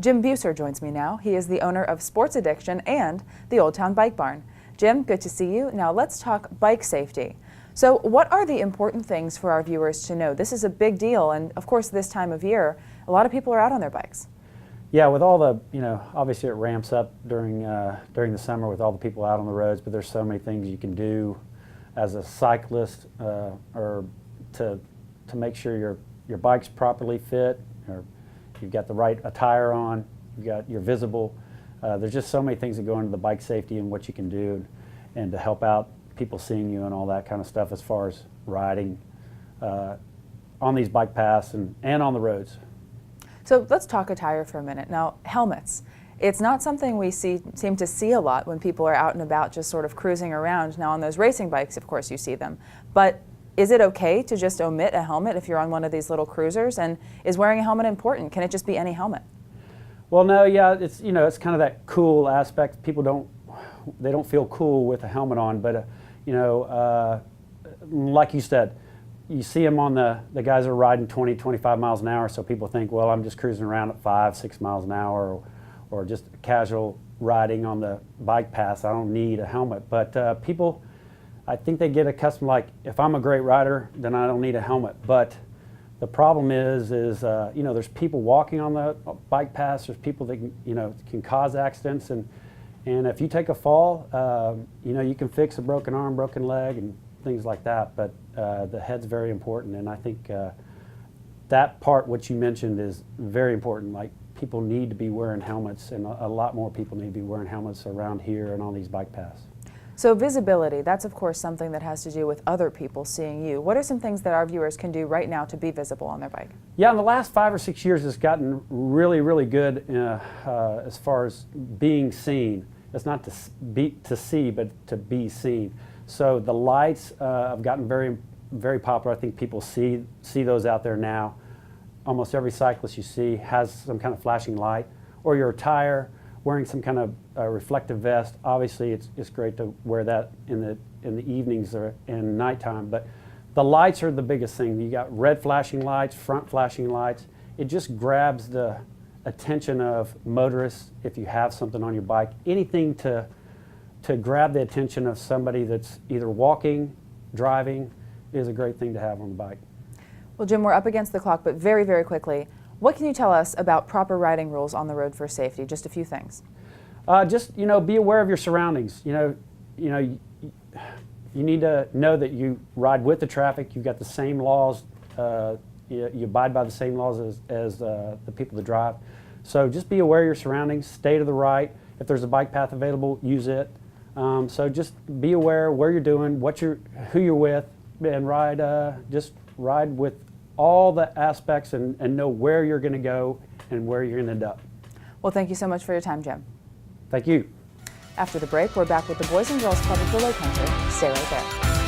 Jim Beaufort joins me now. He is the owner of Sports Addiction and the Old Town Bike Barn. Jim, good to see you. Now let's talk bike safety. So what are the important things for our viewers to know? This is a big deal, and of course this time of year, a lot of people are out on their bikes. Yeah, with all the, obviously it ramps up during the summer with all the people out on the roads, but there's so many things you can do as a cyclist or to make sure your bike's properly fit, or you've got the right attire on, you're visible. There's just so many things that go into the bike safety and what you can do and to help out people seeing you and all that kind of stuff as far as riding on these bike paths and on the roads. So let's talk attire for a minute. Now, helmets. It's not something we seem to see a lot when people are out and about just sort of cruising around. Now on those racing bikes, of course, you see them. But is it okay to just omit a helmet if you're on one of these little cruisers? And is wearing a helmet important? Can it just be any helmet? Well, no, yeah, it's it's kind of that cool aspect. People don't feel cool with a helmet on, but like you said, you see them on the guys are riding 20, 25 miles an hour, so people think, well, I'm just cruising around at 5, 6 miles an hour, or just casual riding on the bike paths. I don't need a helmet, but people, I think they get accustomed, like, if I'm a great rider, then I don't need a helmet. But the problem is there's people walking on the bike paths. There's people that can cause accidents, and if you take a fall, you can fix a broken arm, broken leg, and things like that. But the head's very important, and I think that part, what you mentioned, is very important. Like, people need to be wearing helmets, and a lot more people need to be wearing helmets around here and on these bike paths. So visibility, that's of course something that has to do with other people seeing you. What are some things that our viewers can do right now to be visible on their bike? Yeah, in the last 5 or 6 years, it's gotten really, really good as far as being seen. It's not to see, but to be seen. So the lights have gotten very, very popular. I think people see those out there now. Almost every cyclist you see has some kind of flashing light, or your attire, wearing some kind of reflective vest. Obviously, it's great to wear that in the evenings or in nighttime. But the lights are the biggest thing. You got red flashing lights, front flashing lights. It just grabs the attention of motorists. If you have something on your bike, anything to grab the attention of somebody that's either walking, driving, is a great thing to have on the bike. Well, Jim, we're up against the clock, but very, very quickly, what can you tell us about proper riding rules on the road for safety? Just a few things. Just be aware of your surroundings. You need to know that you ride with the traffic. You've got the same laws. You abide by the same laws as the people that drive. So just be aware of your surroundings. Stay to the right. If there's a bike path available, use it. So just be aware where you're doing, who you're with, and just ride with all the aspects and know where you're going to go and where you're going to end up. Well, thank you so much for your time, Jim. Thank you. After the break, we're back with the Boys and Girls Club of the Low Country. Stay right there.